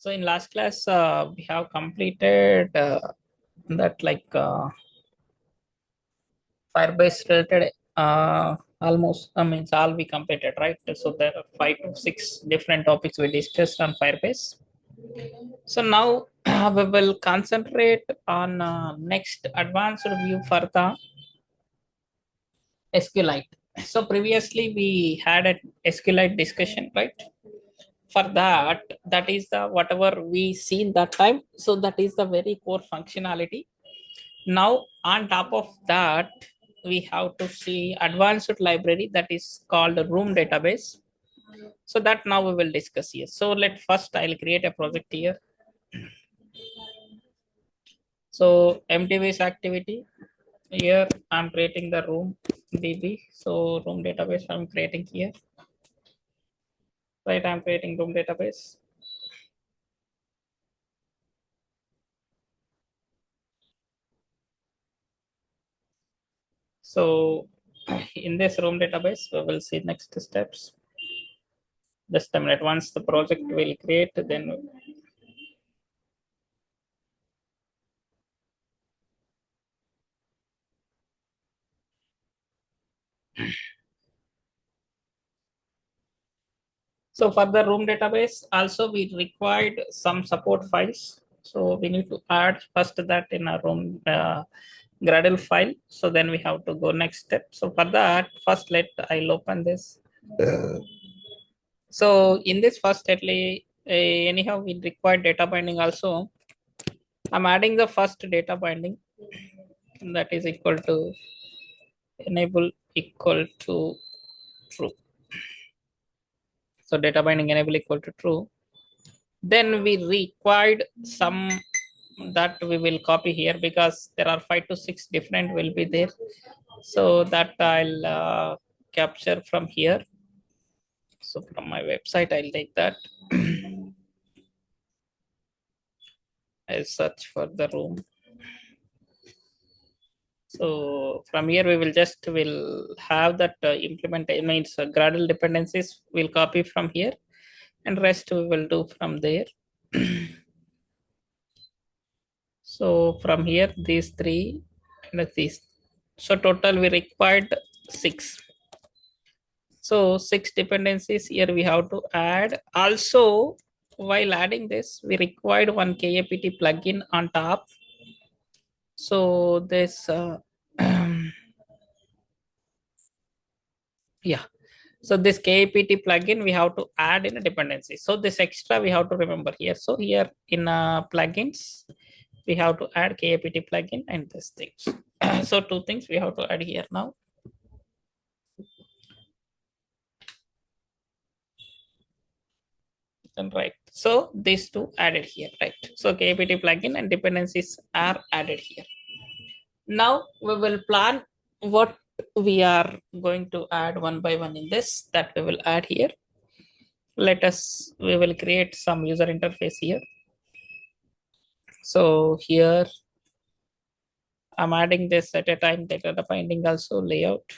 So in last class, we have completed that Firebase related almost, I mean, all we completed, right? So there are 5 to 6 different topics we discussed on Firebase. So now we will concentrate on next advanced view for the SQLite. So previously we had an SQLite discussion, right? For that, that is the whatever we seen that time. So that is the very core functionality. Now on top of that, we have to see advanced library that is called room database. So that now we will discuss here. So let first I'll create a project here. So empty base activity here, I'm creating the room DB. So room database I'm creating here. Right, I'm creating room database. So in this room database, we will see next steps. Just a minute. Once the project will create, then so for the room database, also we required some support files. So we need to add first that in a room Gradle file. So then we have to go next step. So for that, first I'll open this. So in this first anyhow we require data binding also. I'm adding the first data binding that is equal to enable equal to true. So data binding enable equal to true. Then we required some that we will copy here because there are 5 to 6 different will be there. So that I'll capture from here. So from my website, I'll take that. I'll search for the room. So from here we will have that implementation means Gradle dependencies we'll copy from here, and rest we will do from there. So from here these 3 and these. So total we required 6. So 6 dependencies here we have to add. Also, while adding this, we required one KAPT plugin on top. So this yeah, so this KAPT plugin we have to add in a dependency. So this extra we have to remember here. So here in plugins we have to add KAPT plugin and this things. So 2 things we have to add here now. And right, so these 2 added here, right? So KAPT plugin and dependencies are added here. Now we will plan what we are going to add one by one in this that we will add here. We will create some user interface here. So here I'm adding this at a time, data binding also layout.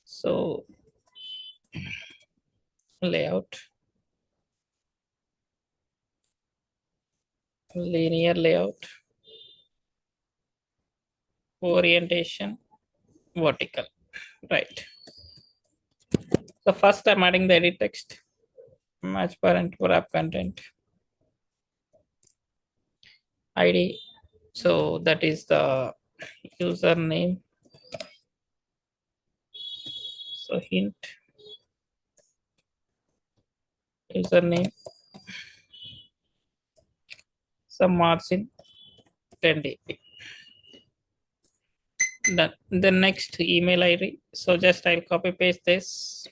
So layout, linear layout, orientation, vertical, right? So first I'm adding the edit text, match parent for app content, ID. So that is the username. So hint username, some margin 10 dp. Then the next email ID. So just I'll copy paste this.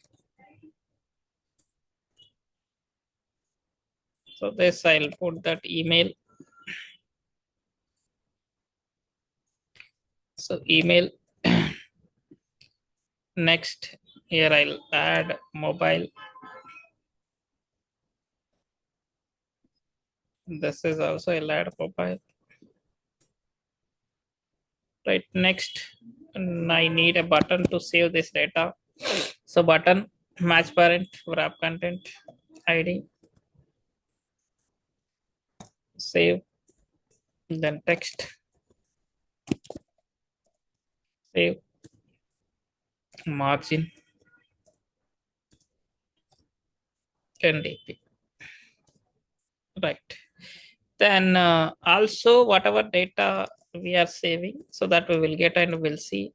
So this I'll put that email. So email. Next here I'll add mobile. This is also I'll add mobile. Right, next I need a button to save this data. So button match parent for app content ID. save, then text, save, margin 10 dp, right? Then also whatever data we are saving, so that we will get and we'll see,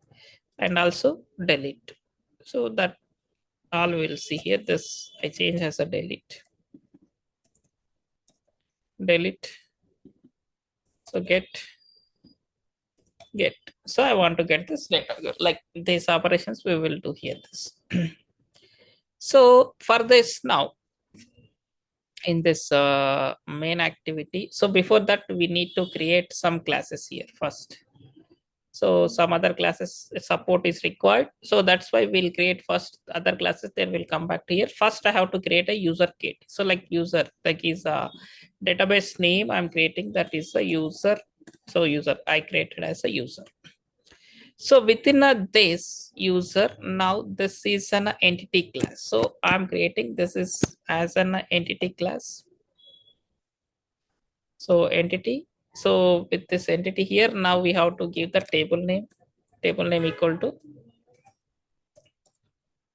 and also delete. So that all we'll see here. This I change as a delete. Delete. So get. So I want to get this data. Like these operations we will do here. This. So for this now, in this main activity, so before that we need to create some classes here first. So some other classes support is required, so that's why we'll create first other classes, then we'll come back to here. First I have to create a user kit. So like user, like is a database name I'm creating, that is a user. So user I created as a user. So within this user, now this is an entity class, so I'm creating this is as an entity class. So entity, so with this entity here, now we have to give the table name equal to,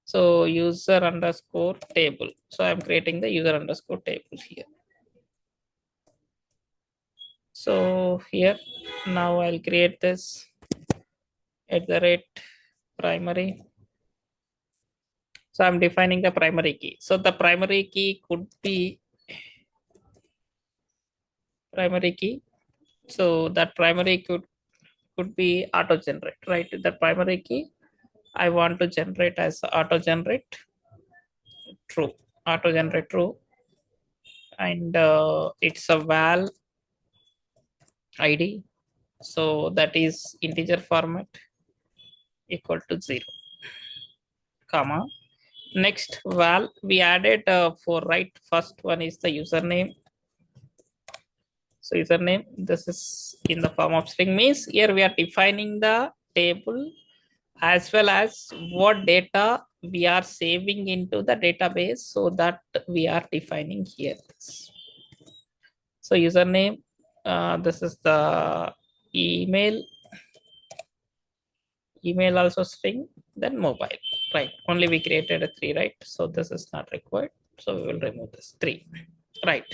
so user underscore table. So I'm creating the user underscore table here. So here now I'll create this at the rate primary. So I'm defining the primary key. So the primary key could be primary key. So that primary could be auto generate, right? The primary key I want to generate as auto generate true, auto generate true, and it's a val id, so that is integer format equal to 0, comma. Next val we added for right, first one is the username. So username, this is in the form of string, means here we are defining the table as well as what data we are saving into the database, so that we are defining here this. So username, this is the email also string, then mobile, right? Only we created a 3, right? So this is not required, so we will remove this 3, right?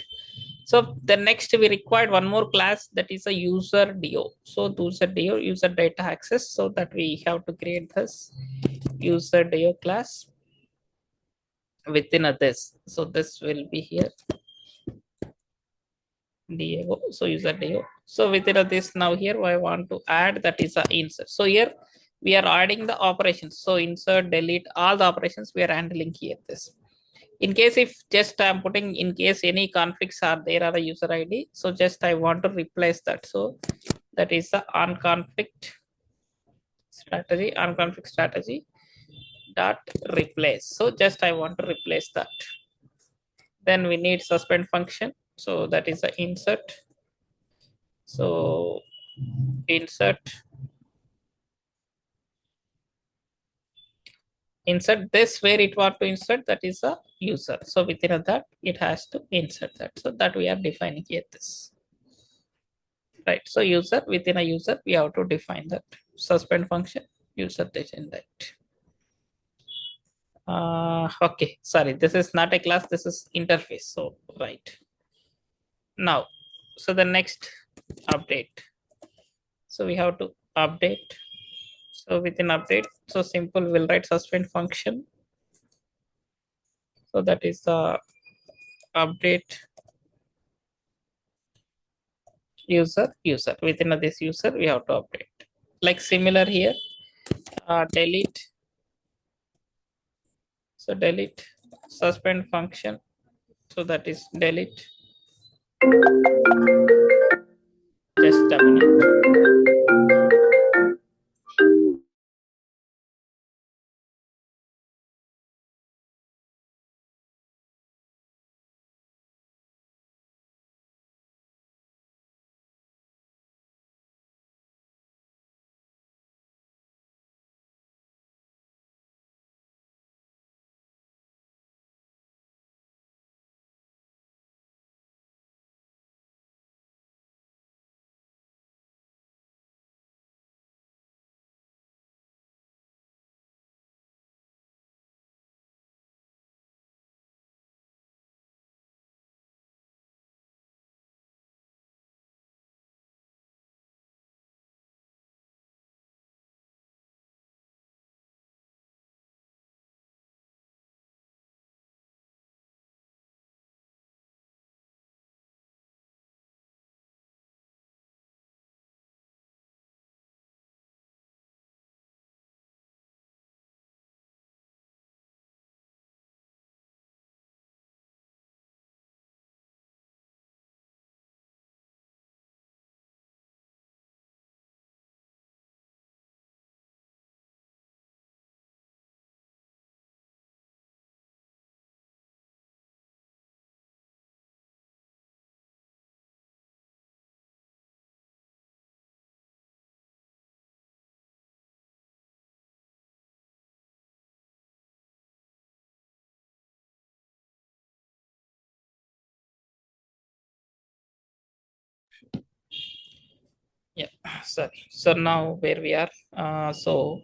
So the next we required one more class, that is a user do. So user do, user data access, so that we have to create this user do class within this. So this will be here Diego. So user Diego. So within this, now here I want to add, that is a insert. So here we are adding the operations. So insert, delete, all the operations we are handling here. This. In case if just I'm putting, in case any conflicts are there are a user ID. So just I want to replace that. So that is the on conflict strategy dot replace. So just I want to replace that. Then we need suspend function. So that is the insert. So insert this, where it want to insert, that is a user. So within that it has to insert that. So that we are defining here this. Right. So user, within a user we have to define that suspend function user define that. Okay, sorry, this is not a class, this is interface. So right. Now, so the next update. So we have to update. So within update, so simple, we'll write suspend function. So that is the update user. Within this user, we have to update. Like similar here, delete. So delete suspend function. So that is delete. Just a minute. Yeah, sorry. So now where we are, so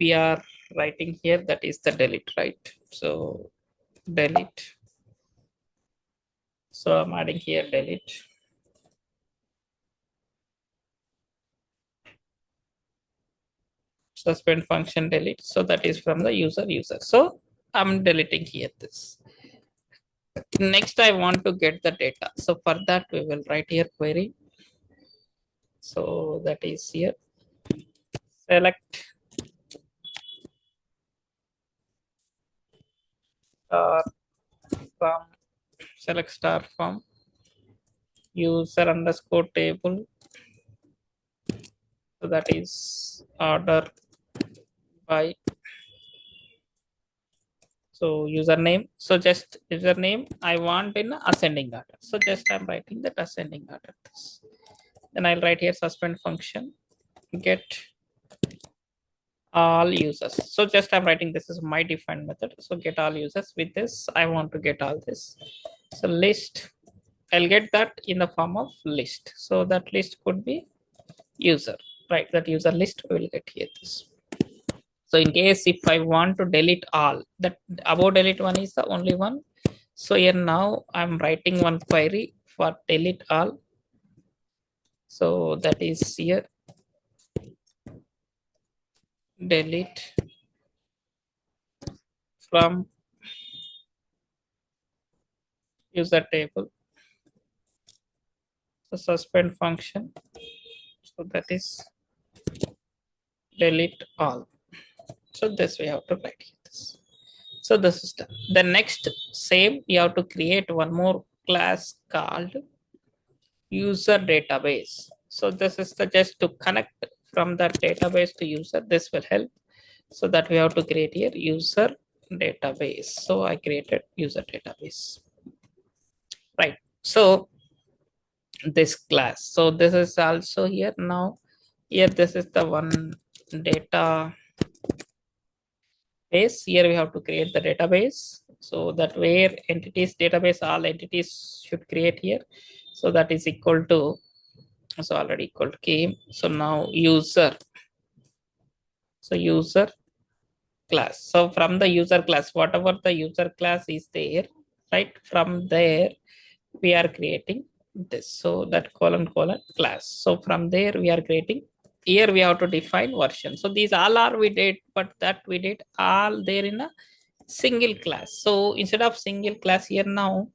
we are writing here that is the delete, right? So delete. So I'm adding here delete. Suspend function delete. So that is from the user. So I'm deleting here this. Next, I want to get the data. So for that, we will write here query. So that is here. Select star from select star from user underscore table. So that is order by so username. So just username I want in ascending order. So just I'm writing that ascending order. This. Then I'll write here suspend function get all users. So just I'm writing this is my defined method. So get all users with this. I want to get all this. So list, I'll get that in the form of list. So that list could be user, right? That user list we will get here this. So in case if I want to delete all, that above delete one is the only one. So here now I'm writing one query for delete all. So that is here delete from user table. So suspend function. So that is delete all. So this we have to write this. So this is done. The next same you have to create one more class called user database. So this is the just to connect from that database to user. This will help. So that we have to create here user database. So I created user database. Right. So this class. So this is also here now. Here this is the one data base. Here we have to create the database. So that where entities database, all entities should create here. So that is equal to, so already equal to came. So now user. So user class. So from the user class, whatever the user class is there, right? From there, we are creating this. So that colon class. So from there, we are creating. Here we have to define version. So these all are we did, but that we did all there in a single class. So instead of single class here now,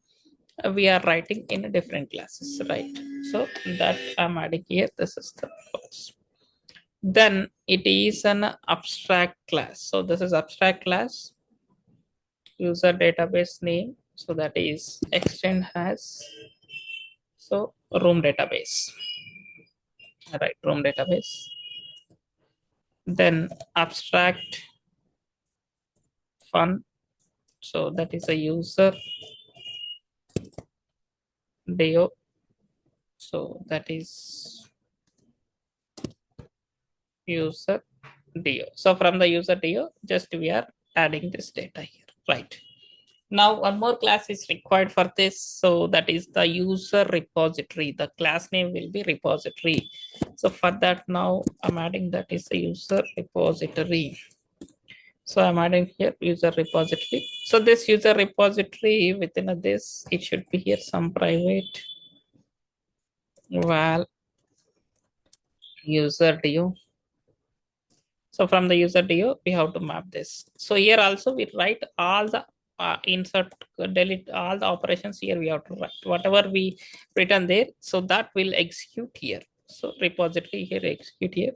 we are writing in different classes, right? So that I'm adding here. This is the class. Then it is an abstract class. So this is abstract class user database name. So that is extend has so room database, right? Room database. Then abstract fun. So that is a user deo. So that is user deo. So from the user deo, just we are adding this data here, right? Now one more class is required for this. So that is the user repository. The class name will be repository. So for that now I'm adding that is the user repository. So I'm adding here user repository. So this user repository within this, it should be here some private val user deo. So from the user deo, we have to map this. So here also we write all the insert, delete all the operations here we have to write. Whatever we written there, so that will execute here. So repository here, execute here.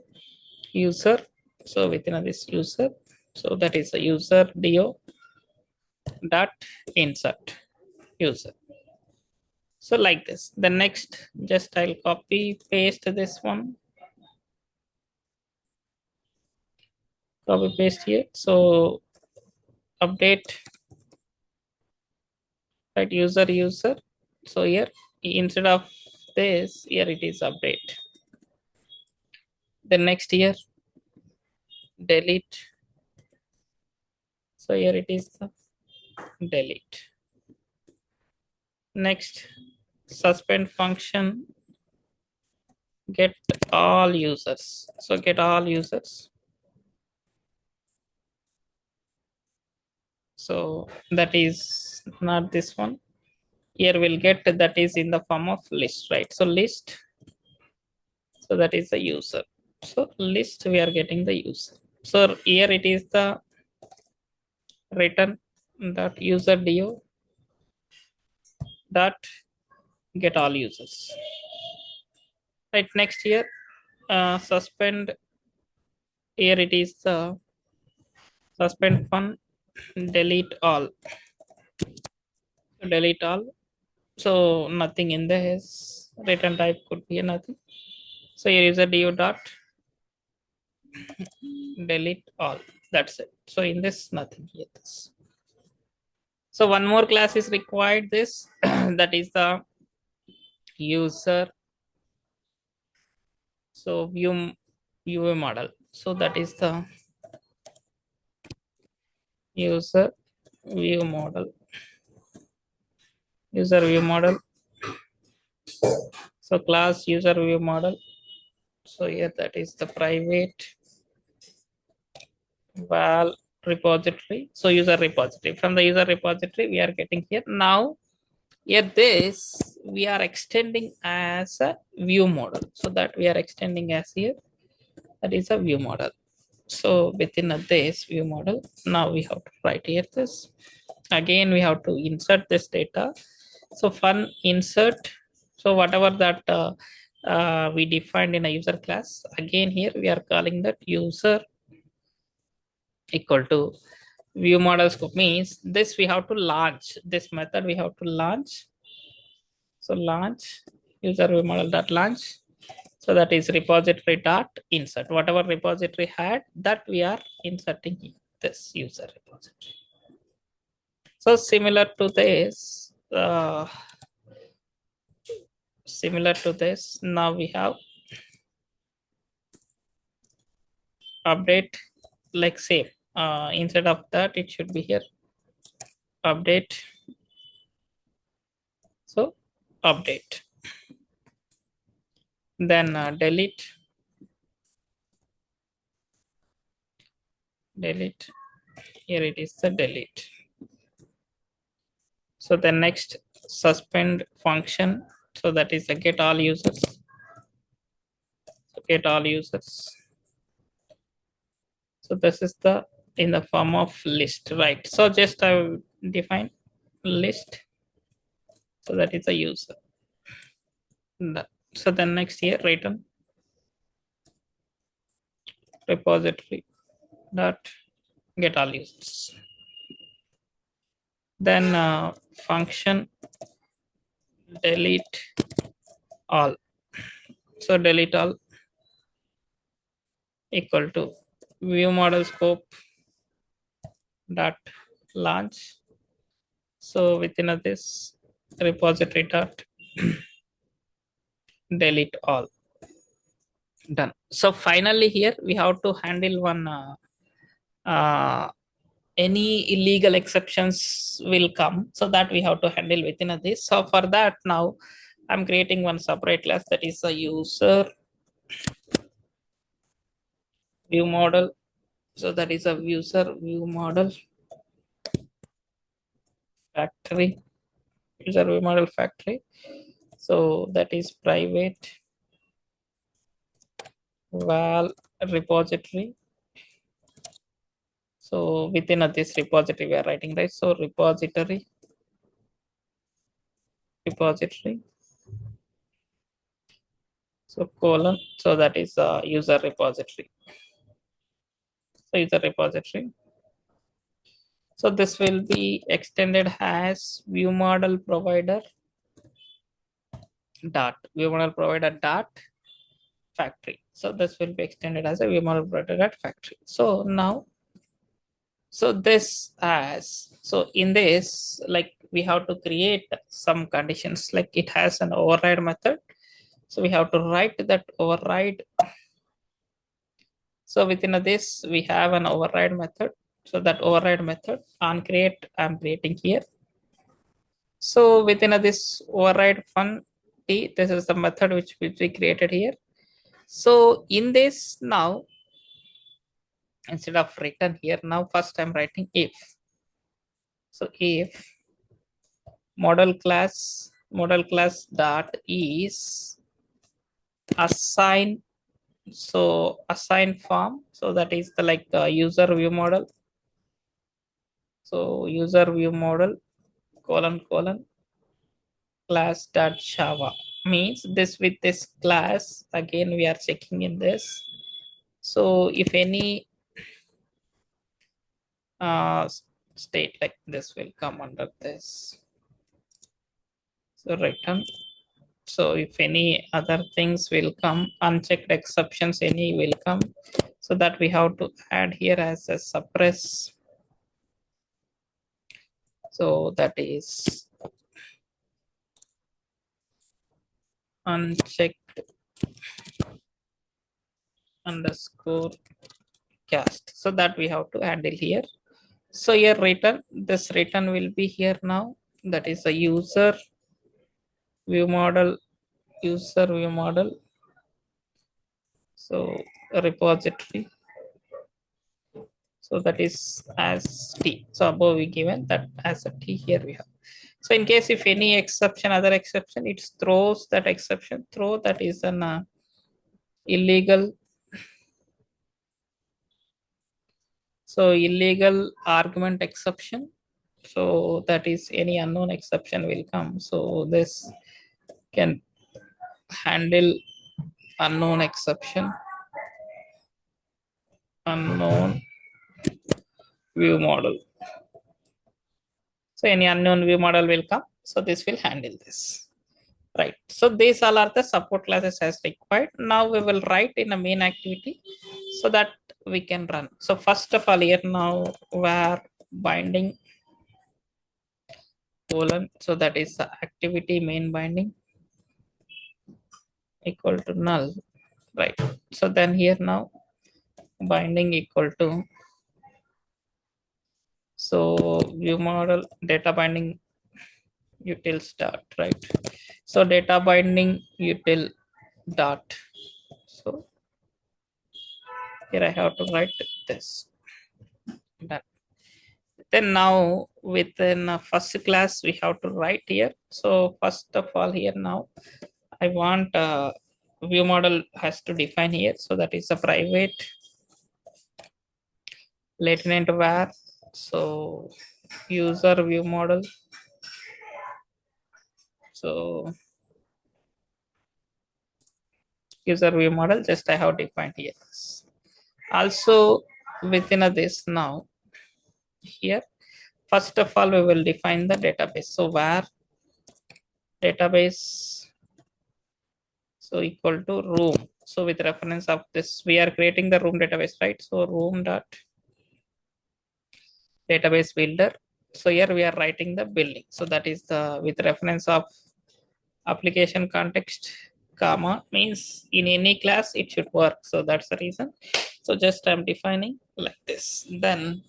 User, so within this user, so that is a user deo dot insert user. So like this. The next, just I'll copy paste this one. Copy paste here. So update right user. So here instead of this, here it is update. The next here delete. So here it is the delete. Next suspend function get all users. So get all users. So that is not this one. Here we'll get that is in the form of list, right? So list, so that is the user. So list, we are getting the user. So here it is the return dot user do dot get all users. Right, next here, suspend, here it is the suspend fun, delete all. Delete all. So nothing in there is return type could be nothing. So here is a do dot delete all. That's it. So in this nothing here. This. So one more class is required. This that is the user. So view model. So that is the user view model. User view model. So class user view model. So here that is the private val repository. So user repository. From the user repository, we are getting here. Now here this we are extending as a view model. So that we are extending as here. That is a view model. So within this view model, now we have to write here this. Again, we have to insert this data. So fun insert. So whatever that we defined in a user class, again here we are calling that user equal to view model scope, means this we have to launch this method, we have to launch. So launch user view model dot launch. So that is repository dot insert. Whatever repository had, that we are inserting in this user repository. So similar to this, now we have update, like same. Instead of that, it should be here update. So update. Then delete. Here it is the delete. So the next suspend function. So that is the get all users. So get all users. So this is the in the form of list, right? So just I will define list. So that is a user. So then next here return repository dot get all users. Then function delete all. So delete all equal to view model scope dot launch. So within this repository dot delete all. Done. So finally here we have to handle one any illegal exceptions will come, so that we have to handle within this. So for that, now I'm creating one separate class, that is a user view model. So that is a user view model factory, user view model factory. So that is private val repository. So within this repository we are writing, right? So repository. So colon. So that is a user repository. So user repository. So this will be extended as view model provider dot factory. So this will be extended as a view model provider dot factory. So now, so this as, so in this, like we have to create some conditions, like it has an override method. So we have to write that override. So within this we have an override method. So that override method on create I'm creating here. So within this override fun t, this is the method which we created here. So in this now, instead of written here, now first I'm writing if. So if model class dot is assign, so assign form, so that is the like user view model. So user view model colon class dot java means this, with this class again we are checking in this. So if any uh, state like this will come under this, so return. So if any other things will come, unchecked exceptions any will come, so that we have to add here as a suppress. So that is unchecked underscore cast, so that we have to handle here. So here return, this return will be here now, that is a view model user view model. So a repository, so that is as t. So above we given that as a t, here we have. So in case if any exception, other exception, it throws that exception, throw that is an illegal. So illegal argument exception. So that is any unknown exception will come. So this can handle unknown exception, unknown view model. So any unknown view model will come. So this will handle this. Right. So these all are the support classes as required. Now we will write in a main activity so that we can run. So first of all here now where binding colon, so that is the activity main binding equal to null. Right. So then here now binding equal to, so view model data binding util start, right? So data binding util dot. So here I have to write this. Done. Then now within first class we have to write here. So first of all here now I want view model has to define here. So that is a private latent var. So user view model. So user view model just I have defined here. Also within this now here, first of all we will define the database. So var database, so equal to room. So with reference of this we are creating the room database, right? So room dot database builder. So here we are writing the building. So that is the with reference of application context comma means in any class it should work. So that's the reason. So just I'm defining like this. Then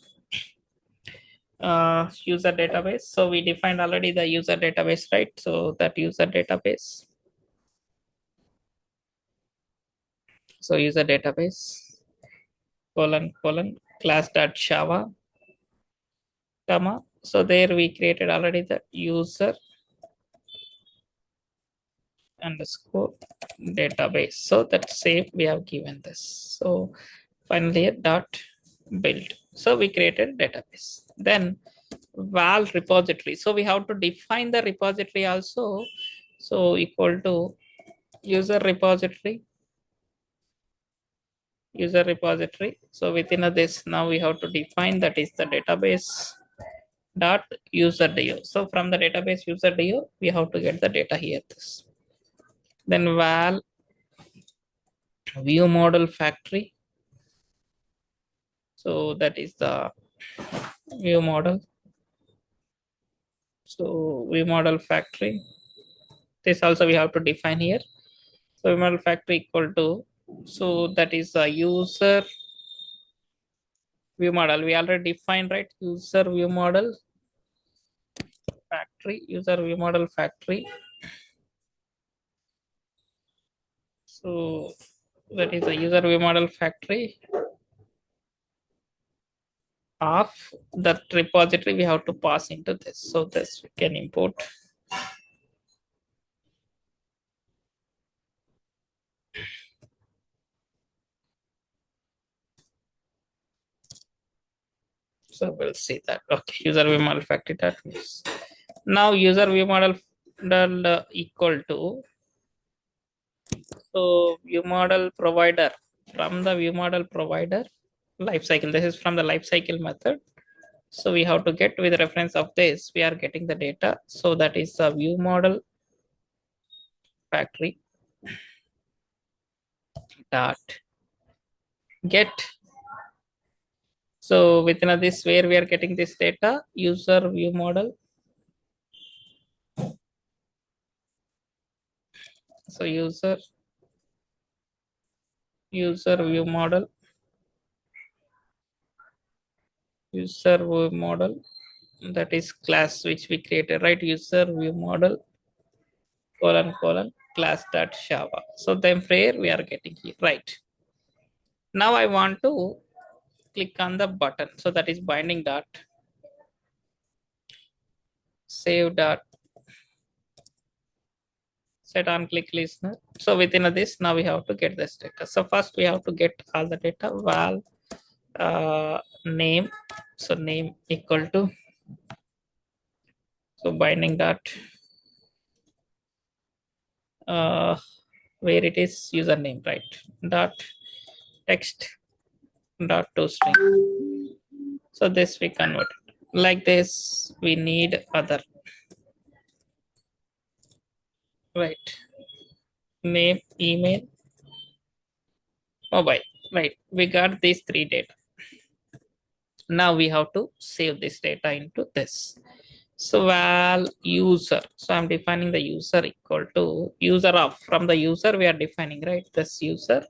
user database. So we defined already the user database, right? So that user database. So user database colon class dot java comma. So there we created already the user underscore database. So that's same we have given this. So finally dot build. So we created database. Then val repository. So we have to define the repository also. So equal to user repository. User repository. So within this now we have to define that is the database dot user dio. So from the database user dio we have to get the data here. This. Then val view model factory. So that is the view model. So view model factory. This also we have to define here. So view model factory equal to, so that is the user view model. We already defined, right? User view model factory, user view model factory. So that is a user view model factory of that repository we have to pass into this. So this we can import. So we'll see that. Okay, user view model factory that means now user view model equal to, so view model provider, from the view model provider lifecycle. This is from the lifecycle method. So we have to get with reference of this, we are getting the data. So that is the view model factory dot get. So within this, where we are getting this data, user view model. So user view model, user view model, that is class which we created, right? User view model colon class dot java. So then where we are getting here, right? Now I want to click on the button. So that is binding dot save dot set on click listener. So within this, now we have to get this data. So first we have to get all the data. Val name. So name equal to, so binding dot uh, where it is username, right? Dot text dot to string. So this we convert it. Like this, we need other, right? Name, email, mobile, right? We got these three data. Now we have to save this data into this. So val user. So I'm defining the user equal to user of, from the user we are defining, right? This user.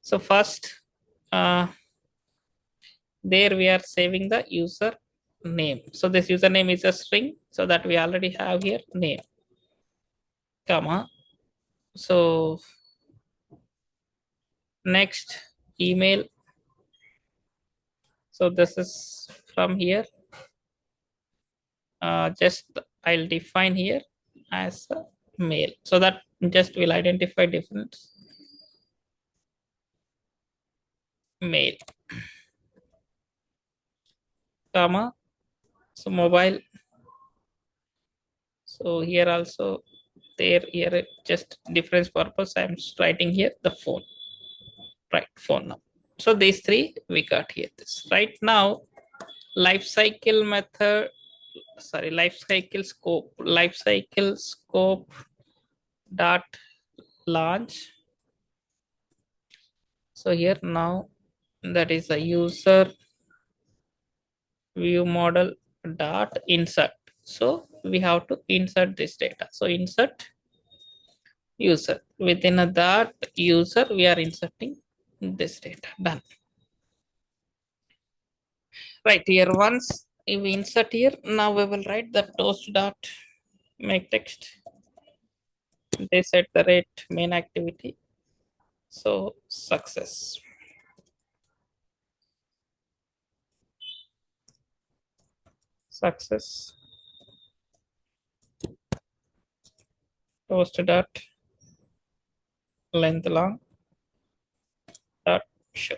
So first, there we are saving the user name. So this username is a string, so that we already have here name, comma. So next email. So this is from here. Just I'll define here as a mail, so that just will identify different mail, comma. So mobile. So here also, there here it just difference purpose, I'm writing here the phone, right? Phone number. So these three we got here. This right now life cycle method, sorry, life cycle scope dot launch. So here now, that is a user view model dot insert. So we have to insert this data. So insert user, within that user we are inserting this data. Done. Right here, once we insert here, now we will write the toast dot make text. They set the rate main activity. So success. Success. Toast dot length long dot show.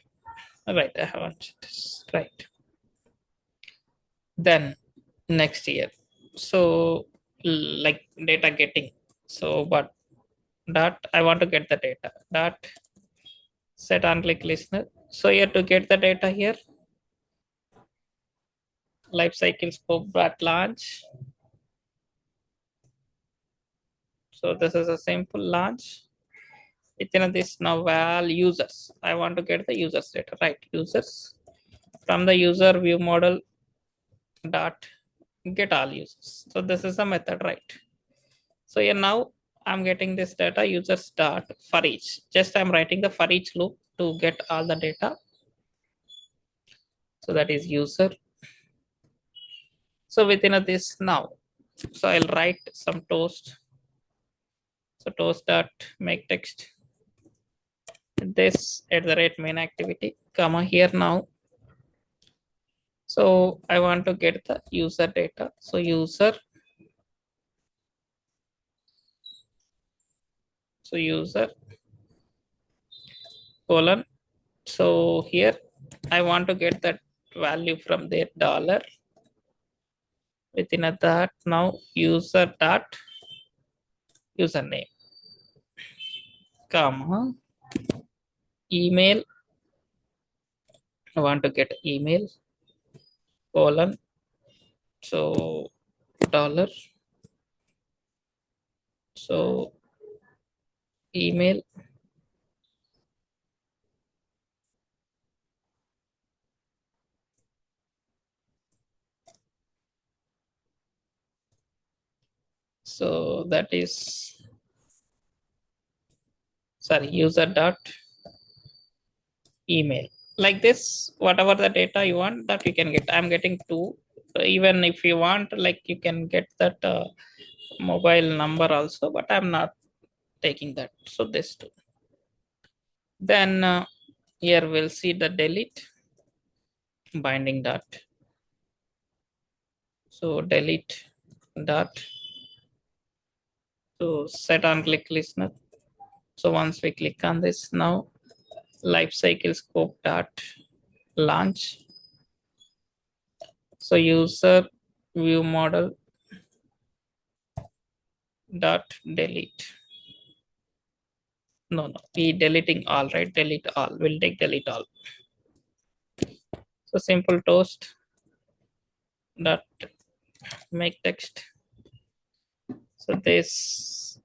Right, I haven't this. Right. Then next year. So like data getting. So but dot I want to get the data. Dot set on click listener. So here to get the data here, lifecycle scope dot launch. So this is a simple launch. Within this now val users. I want to get the users data, right? Users, from the user view model dot get all users. So this is a method, right? So here now I'm getting this data users dot for each. Just I'm writing the for each loop to get all the data. So that is user. So within this now, so I'll write some toast. So toast dot make text. this at the rate main activity, comma here now. So I want to get the user data. So user, user colon. So here I want to get that value from their dollar within a that now user dot username, comma email. I want to get email colon. So dollar. So email. So that is, sorry, user dot email. Like this, whatever the data you want, that you can get. I'm getting two. Even if you want, like you can get that mobile number also, but I'm not taking that. So this two. Then here we'll see the delete binding dot. So delete dot. So set on click listener. So once we click on this now, life cycle scope dot launch. So user view model dot delete. No, we deleting all, right? Delete all. We'll take delete all. So simple toast dot make text. So this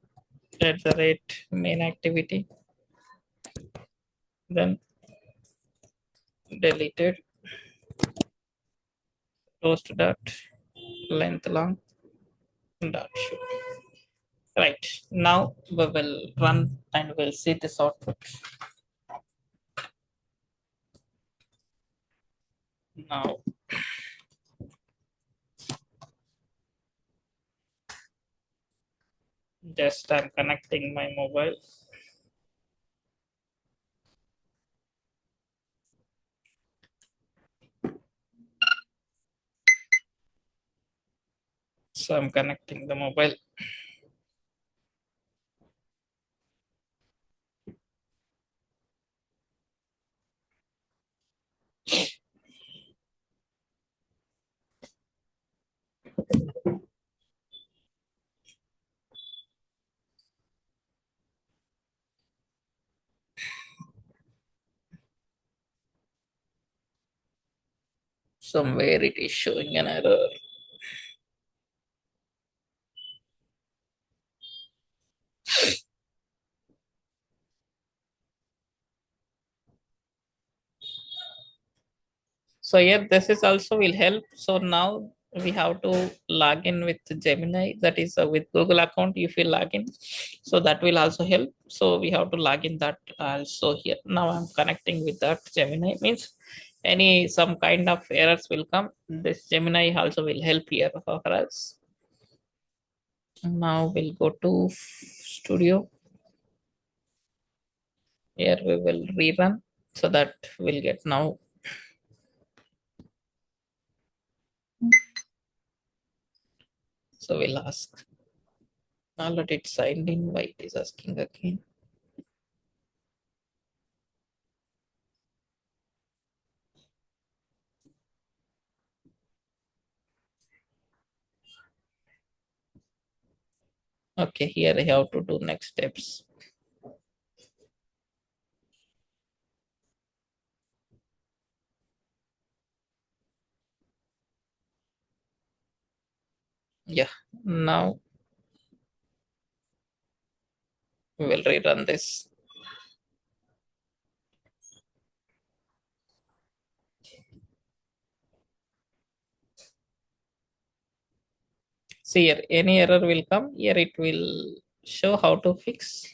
at the rate main activity. Then deleted toast dot length long dot show. Right now we will run and we'll see this output. Now just I'm connecting my mobile. So I'm connecting the mobile. Somewhere it is showing an error. So yeah, this is also will help. So now we have to log in with Gemini, that is with Google account. If you log in, so that will also help. So we have to log in that also here. Now I'm connecting with that Gemini, means any some kind of errors will come. This Gemini also will help here for us. Now we'll go to studio. Here we will rerun so that we'll get now. So we'll ask. Now let it signed in. Why it is asking again? Okay, here I have to do next steps. Yeah, now we will rerun this. See here, any error will come. Here it will show how to fix.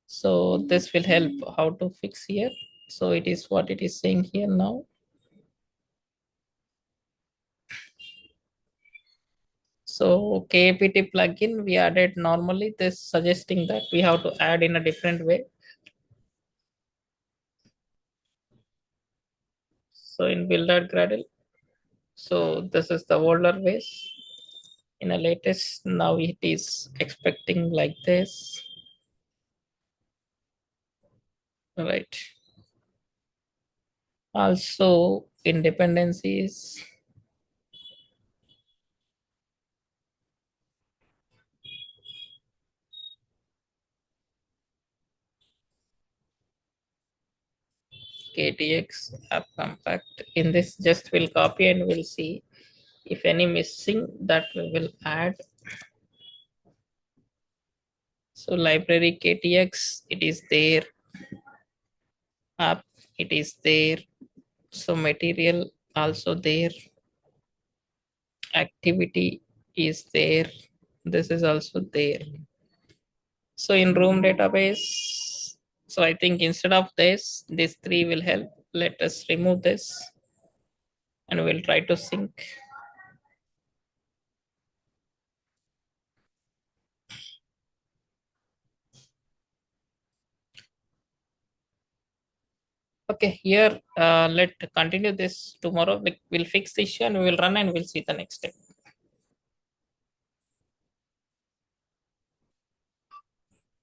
So this will help how to fix here. So it is what it is saying here now. So KPT plugin we added normally, this suggesting that we have to add in a different way. So in build.gradle, so this is the older ways. In a latest, now it is expecting like this, right? Also in dependencies, KTX app compact. In this, just we'll copy and we'll see if any missing, that we will add. So library KTX, it is there. App, it is there. So material also there. Activity is there. This is also there. So in room database, so I think instead of this, these three will help. Let us remove this and we'll try to sync. Okay, here let continue this tomorrow. We'll fix the issue and we will run and we'll see the next step.